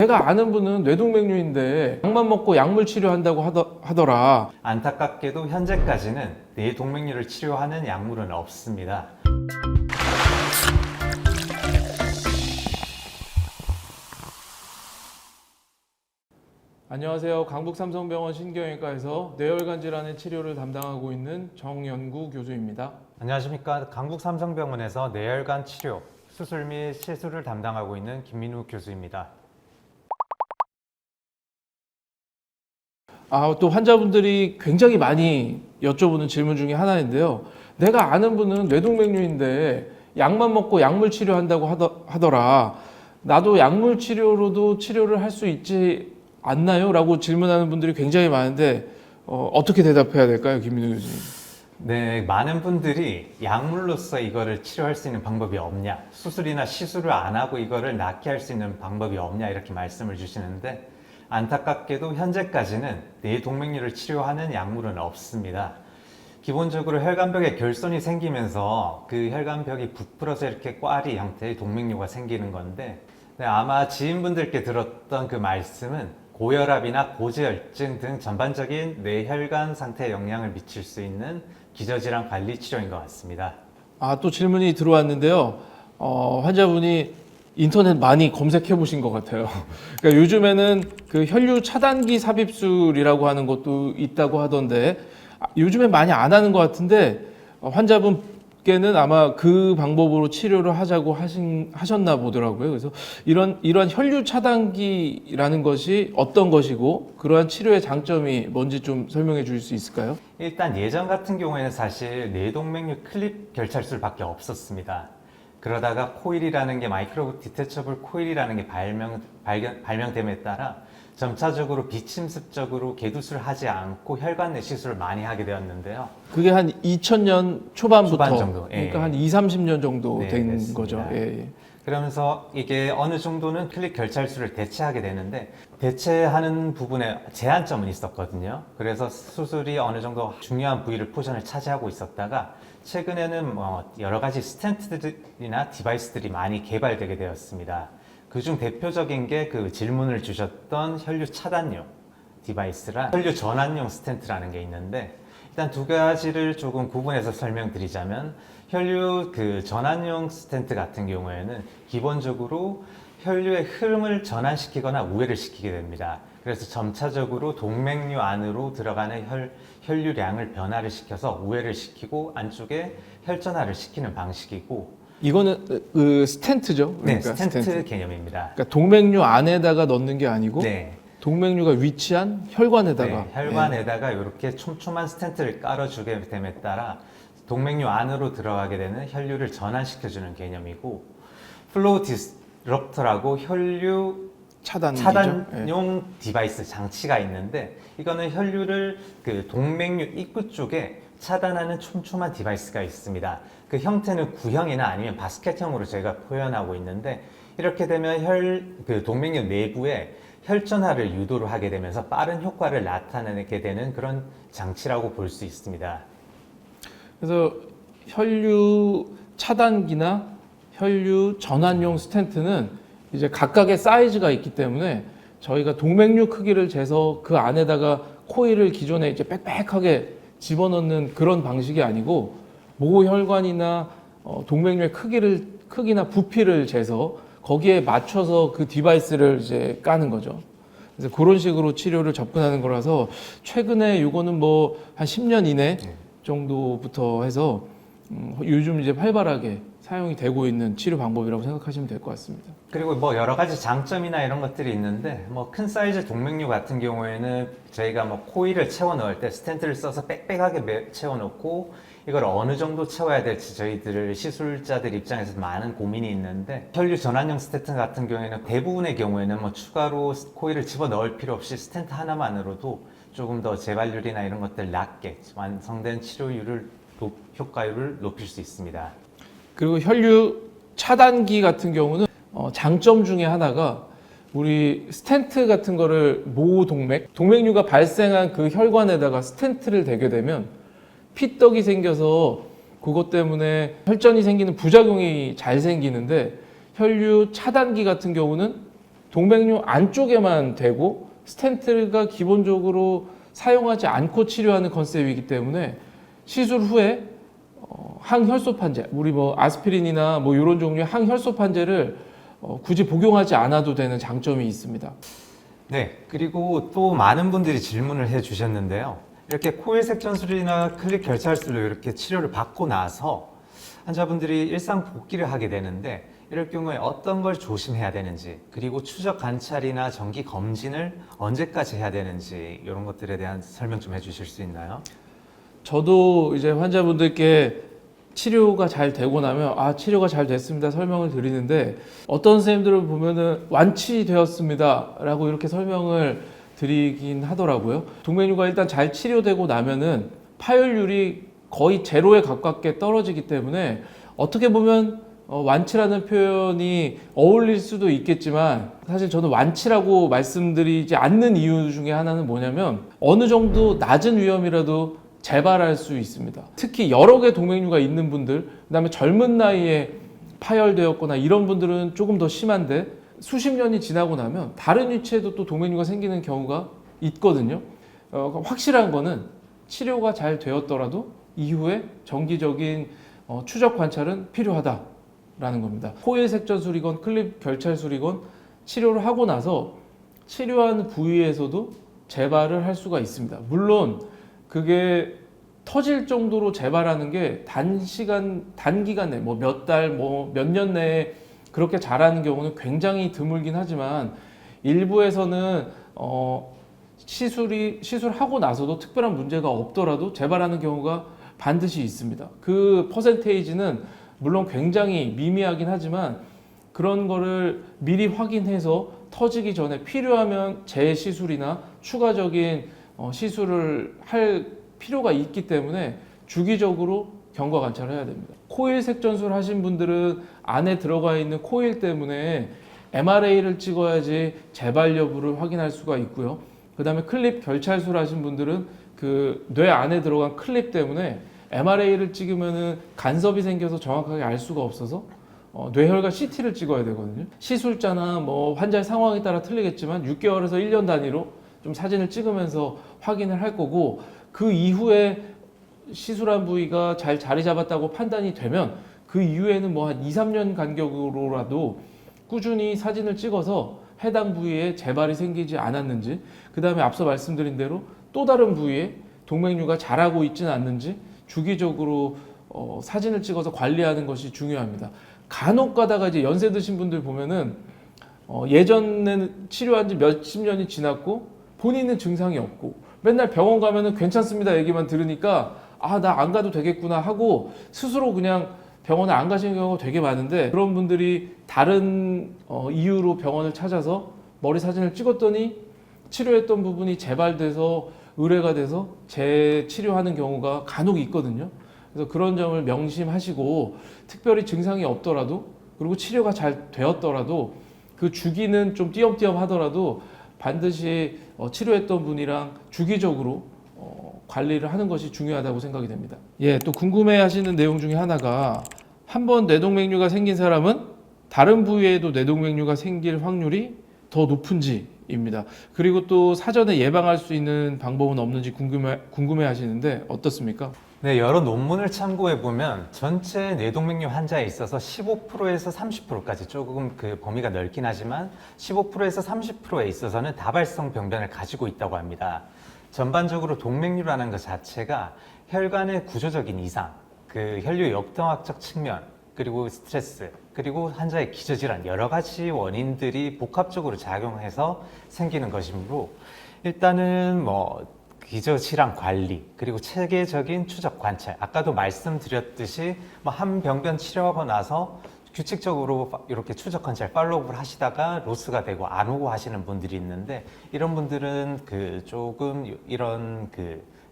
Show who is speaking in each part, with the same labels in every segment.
Speaker 1: 제가 아는 분은 뇌동맥류인데 약만 먹고 약물 치료한다고 하더라.
Speaker 2: 안타깝게도 현재까지는 뇌동맥류를 치료하는 약물은 없습니다.
Speaker 1: 안녕하세요. 강북삼성병원 신경외과에서 뇌혈관 질환의 치료를 담당하고 있는 정연구 교수입니다.
Speaker 2: 안녕하십니까. 강북삼성병원에서 뇌혈관 치료, 수술 및 시술을 담당하고 있는 김민우 교수입니다.
Speaker 1: 또 환자분들이 굉장히 많이 여쭤보는 질문 중에 하나인데요. 내가 아는 분은 뇌동맥류인데 약만 먹고 약물 치료한다고 하더라. 나도 약물 치료로도 치료를 할 수 있지 않나요? 라고 질문하는 분들이 굉장히 많은데 어떻게 대답해야 될까요, 김민우 교수님?
Speaker 2: 네, 많은 분들이 약물로서 이거를 치료할 수 있는 방법이 없냐, 수술이나 시술을 안 하고 이거를 낫게 할 수 있는 방법이 없냐 이렇게 말씀을 주시는데, 안타깝게도 현재까지는 뇌동맥류를 치료하는 약물은 없습니다. 기본적으로 혈관벽에 결손이 생기면서 그 혈관벽이 부풀어서 이렇게 꽈리 형태의 동맥류가 생기는 건데, 아마 지인분들께 들었던 그 말씀은 고혈압이나 고지혈증 등 전반적인 뇌혈관 상태에 영향을 미칠 수 있는 기저질환 관리 치료인 것 같습니다.
Speaker 1: 또 질문이 들어왔는데요. 환자분이 인터넷 많이 검색해 보신 것 같아요. 그러니까 요즘에는 그 혈류 차단기 삽입술이라고 하는 것도 있다고 하던데 요즘에 많이 안 하는 것 같은데 환자분께는 아마 그 방법으로 치료를 하자고 하셨나 보더라고요. 그래서 이런 혈류 차단기라는 것이 어떤 것이고 그러한 치료의 장점이 뭔지 좀 설명해 주실 수 있을까요?
Speaker 2: 일단 예전 같은 경우에는 사실 뇌동맥류 클립 결찰술밖에 없었습니다. 그러다가 코일이라는 게 마이크로 디태처블 코일이라는 게 발명됨에 따라 점차적으로 비침습적으로 개두술을 하지 않고 혈관 내 시술을 많이 하게 되었는데요.
Speaker 1: 그게 한 2000년 초반부터
Speaker 2: 초반 정도, 예.
Speaker 1: 그러니까 한 2, 30년 정도
Speaker 2: 네,
Speaker 1: 된
Speaker 2: 됐습니다.
Speaker 1: 거죠. 예.
Speaker 2: 그러면서 이게 어느 정도는 클립 결찰술을 대체하게 되는데, 대체하는 부분에 제한점은 있었거든요. 그래서 수술이 어느 정도 중요한 부위를 포션을 차지하고 있었다가 최근에는 여러 가지 스텐트들이나 디바이스들이 많이 개발되게 되었습니다. 그중 대표적인 게 그 질문을 주셨던 혈류 차단용 디바이스랑 혈류 전환용 스텐트라는 게 있는데, 일단 두 가지를 조금 구분해서 설명드리자면, 혈류 그 전환용 스텐트 같은 경우에는 기본적으로 혈류의 흐름을 전환시키거나 우회를 시키게 됩니다. 그래서 점차적으로 동맥류 안으로 들어가는 혈류량을 변화를 시켜서 우회를 시키고 안쪽에 혈전화를 시키는 방식이고,
Speaker 1: 이거는 그 스텐트죠.
Speaker 2: 네,
Speaker 1: 그러니까
Speaker 2: 스텐트 개념입니다.
Speaker 1: 그러니까 동맥류 안에다가 넣는 게 아니고
Speaker 2: 네.
Speaker 1: 동맥류가 위치한 혈관에다가
Speaker 2: 네, 혈관에다가 이렇게 촘촘한 스텐트를 깔아주게 됨에 따라 동맥류 안으로 들어가게 되는 혈류를 전환시켜주는 개념이고, 플로우 디스럽터라고 혈류
Speaker 1: 차단기죠.
Speaker 2: 차단용 디바이스 장치가 있는데, 이거는 혈류를 그 동맥류 입구 쪽에 차단하는 촘촘한 디바이스가 있습니다. 그 형태는 구형이나 아니면 바스켓형으로 저희가 표현하고 있는데, 이렇게 되면 그 동맥류 내부에 혈전화를 유도를 하게 되면서 빠른 효과를 나타내게 되는 그런 장치라고 볼 수 있습니다.
Speaker 1: 그래서 혈류 차단기나 혈류 전환용 스텐트는 이제 각각의 사이즈가 있기 때문에 저희가 동맥류 크기를 재서 그 안에다가 코일을 기존에 이제 빽빽하게 집어넣는 그런 방식이 아니고 모혈관이나 동맥류의 크기나 부피를 재서 거기에 맞춰서 그 디바이스를 이제 까는 거죠. 그래서 그런 식으로 치료를 접근하는 거라서 최근에 이거는 뭐 한 10년 이내 정도부터 해서 요즘 이제 활발하게 사용이 되고 있는 치료 방법이라고 생각하시면 될 것 같습니다.
Speaker 2: 그리고 뭐 여러 가지 장점이나 이런 것들이 있는데, 뭐 큰 사이즈 동맥류 같은 경우에는 저희가 뭐 코일을 채워 넣을 때 스텐트를 써서 빽빽하게 채워 넣고 이걸 어느 정도 채워야 될지 저희들 시술자들 입장에서 많은 고민이 있는데, 혈류 전환용 스텐트 같은 경우에는 대부분의 경우에는 뭐 추가로 코일을 집어 넣을 필요 없이 스텐트 하나만으로도 조금 더 재발률이나 이런 것들 낮게 완성된 치료율을 효과율을 높일 수 있습니다.
Speaker 1: 그리고 혈류 차단기 같은 경우는 장점 중에 하나가 우리 스텐트 같은 거를 동맥류가 발생한 그 혈관에다가 스텐트를 대게 되면 피떡이 생겨서 그것 때문에 혈전이 생기는 부작용이 잘 생기는데, 혈류 차단기 같은 경우는 동맥류 안쪽에만 대고 스텐트가 기본적으로 사용하지 않고 치료하는 컨셉이기 때문에 시술 후에 항혈소판제, 우리 뭐 아스피린이나 뭐 이런 종류의 항혈소판제를 굳이 복용하지 않아도 되는 장점이 있습니다.
Speaker 2: 네, 그리고 또 많은 분들이 질문을 해주셨는데요. 이렇게 코일 색전술이나 클립 결찰술로 이렇게 치료를 받고 나서 환자분들이 일상 복귀를 하게 되는데 이럴 경우에 어떤 걸 조심해야 되는지, 그리고 추적 관찰이나 정기 검진을 언제까지 해야 되는지 이런 것들에 대한 설명 좀 해주실 수 있나요? 저도
Speaker 1: 이제 환자분들께 치료가 잘 되고 나면 치료가 잘 됐습니다 설명을 드리는데, 어떤 선생님들을 보면은 완치되었습니다 라고 이렇게 설명을 드리긴 하더라고요. 동맥류가 일단 잘 치료되고 나면은 파열률이 거의 제로에 가깝게 떨어지기 때문에 어떻게 보면 완치라는 표현이 어울릴 수도 있겠지만, 사실 저는 완치라고 말씀드리지 않는 이유 중에 하나는 뭐냐면 어느 정도 낮은 위험이라도 재발할 수 있습니다. 특히 여러 개 동맥류가 있는 분들, 그다음에 젊은 나이에 파열되었거나 이런 분들은 조금 더 심한데, 수십 년이 지나고 나면 다른 위치에도 또 동맥류가 생기는 경우가 있거든요. 확실한 거는 치료가 잘 되었더라도 이후에 정기적인 추적 관찰은 필요하다라는 겁니다. 코일 색전술이건 클립 결찰술이건 치료를 하고 나서 치료한 부위에서도 재발을 할 수가 있습니다. 물론 그게 터질 정도로 재발하는 게 단기간 내, 뭐 몇 달, 뭐 몇 년 내에 그렇게 잘하는 경우는 굉장히 드물긴 하지만, 일부에서는 시술하고 나서도 특별한 문제가 없더라도 재발하는 경우가 반드시 있습니다. 그 퍼센테이지는 물론 굉장히 미미하긴 하지만 그런 거를 미리 확인해서 터지기 전에 필요하면 재시술이나 추가적인 시술을 할 필요가 있기 때문에 주기적으로 경과 관찰을 해야 됩니다. 코일 색전술 하신 분들은 안에 들어가 있는 코일 때문에 MRA를 찍어야지 재발 여부를 확인할 수가 있고요. 그 다음에 클립 결찰술 하신 분들은 그 뇌 안에 들어간 클립 때문에 MRA를 찍으면은 간섭이 생겨서 정확하게 알 수가 없어서 뇌혈관 CT를 찍어야 되거든요. 시술자나 뭐 환자의 상황에 따라 틀리겠지만 6개월에서 1년 단위로 좀 사진을 찍으면서 확인을 할 거고, 그 이후에 시술한 부위가 잘 자리 잡았다고 판단이 되면 그 이후에는 뭐 한 2, 3년 간격으로라도 꾸준히 사진을 찍어서 해당 부위에 재발이 생기지 않았는지, 그 다음에 앞서 말씀드린 대로 또 다른 부위에 동맥류가 자라고 있지는 않는지 주기적으로 사진을 찍어서 관리하는 것이 중요합니다. 간혹 가다가 이제 연세 드신 분들 보면은 예전에는 치료한 지 몇십 년이 지났고 본인은 증상이 없고 맨날 병원 가면은 괜찮습니다 얘기만 들으니까 나 안 가도 되겠구나 하고 스스로 그냥 병원을 안 가시는 경우가 되게 많은데, 그런 분들이 다른 이유로 병원을 찾아서 머리 사진을 찍었더니 치료했던 부분이 재발돼서 의뢰가 돼서 재치료하는 경우가 간혹 있거든요. 그래서 그런 점을 명심하시고, 특별히 증상이 없더라도, 그리고 치료가 잘 되었더라도 그 주기는 좀 띄엄띄엄 하더라도 반드시 치료했던 분이랑 주기적으로 관리를 하는 것이 중요하다고 생각이 됩니다. 또 궁금해하시는 내용 중에 하나가, 한번 뇌동맥류가 생긴 사람은 다른 부위에도 뇌동맥류가 생길 확률이 더 높은지입니다. 그리고 또 사전에 예방할 수 있는 방법은 없는지 궁금해하시는데 어떻습니까?
Speaker 2: 네, 여러 논문을 참고해 보면 전체 뇌동맥류 환자에 있어서 15%에서 30%까지, 조금 그 범위가 넓긴 하지만 15%에서 30%에 있어서는 다발성 병변을 가지고 있다고 합니다. 전반적으로 동맥류라는 것 자체가 혈관의 구조적인 이상, 그 혈류 역동학적 측면, 그리고 스트레스, 그리고 환자의 기저질환, 여러 가지 원인들이 복합적으로 작용해서 생기는 것이므로, 일단은 기저질환 관리, 그리고 체계적인 추적 관찰, 아까도 말씀드렸듯이 한 병변 치료하고 나서 규칙적으로 이렇게 추적 관찰 팔로우를 하시다가 로스가 되고 안 오고 하시는 분들이 있는데, 이런 분들은 조금 이런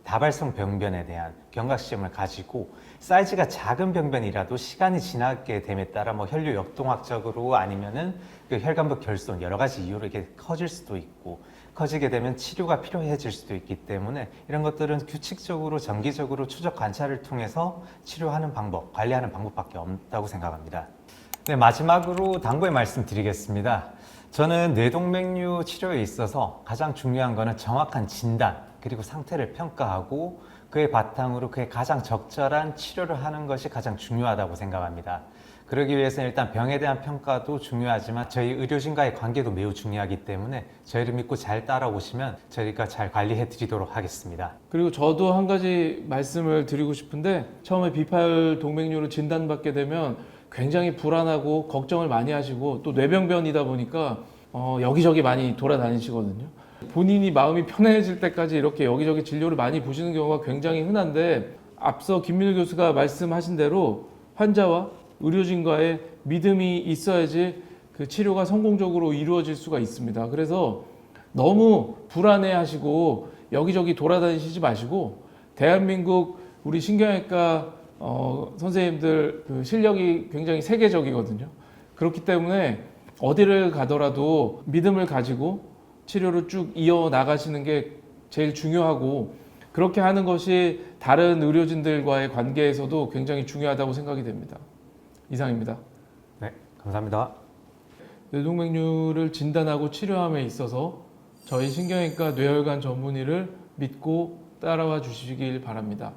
Speaker 2: 다발성 병변에 대한 경각심을 가지고, 사이즈가 작은 병변이라도 시간이 지나게 됨에 따라 혈류 역동학적으로 아니면은 혈관부 결손, 여러 가지 이유로 이렇게 커질 수도 있고, 커지게 되면 치료가 필요해질 수도 있기 때문에 이런 것들은 규칙적으로 정기적으로 추적 관찰을 통해서 치료하는 방법, 관리하는 방법밖에 없다고 생각합니다. 네, 마지막으로 당부의 말씀 드리겠습니다. 저는 뇌동맥류 치료에 있어서 가장 중요한 거는 정확한 진단, 그리고 상태를 평가하고 그의 바탕으로 그의 가장 적절한 치료를 하는 것이 가장 중요하다고 생각합니다. 그러기 위해서는 일단 병에 대한 평가도 중요하지만 저희 의료진과의 관계도 매우 중요하기 때문에 저희를 믿고 잘 따라오시면 저희가 잘 관리해 드리도록 하겠습니다.
Speaker 1: 그리고 저도 한 가지 말씀을 드리고 싶은데 처음에 비파열 동맥류로 진단받게 되면 굉장히 불안하고 걱정을 많이 하시고 또 뇌병변이다 보니까 여기저기 많이 돌아다니시거든요. 본인이 마음이 편해질 때까지 이렇게 여기저기 진료를 많이 보시는 경우가 굉장히 흔한데 앞서 김민우 교수가 말씀하신 대로 환자와 의료진과의 믿음이 있어야지 그 치료가 성공적으로 이루어질 수가 있습니다. 그래서 너무 불안해하시고 여기저기 돌아다니시지 마시고 대한민국 우리 신경외과 선생님들 그 실력이 굉장히 세계적이거든요. 그렇기 때문에 어디를 가더라도 믿음을 가지고 치료를 쭉 이어 나가시는 게 제일 중요하고 그렇게 하는 것이 다른 의료진들과의 관계에서도 굉장히 중요하다고 생각이 됩니다. 이상입니다.
Speaker 2: 네, 감사합니다.
Speaker 1: 뇌동맥류를 진단하고 치료함에 있어서 저희 신경외과 뇌혈관 전문의를 믿고 따라와 주시길 바랍니다.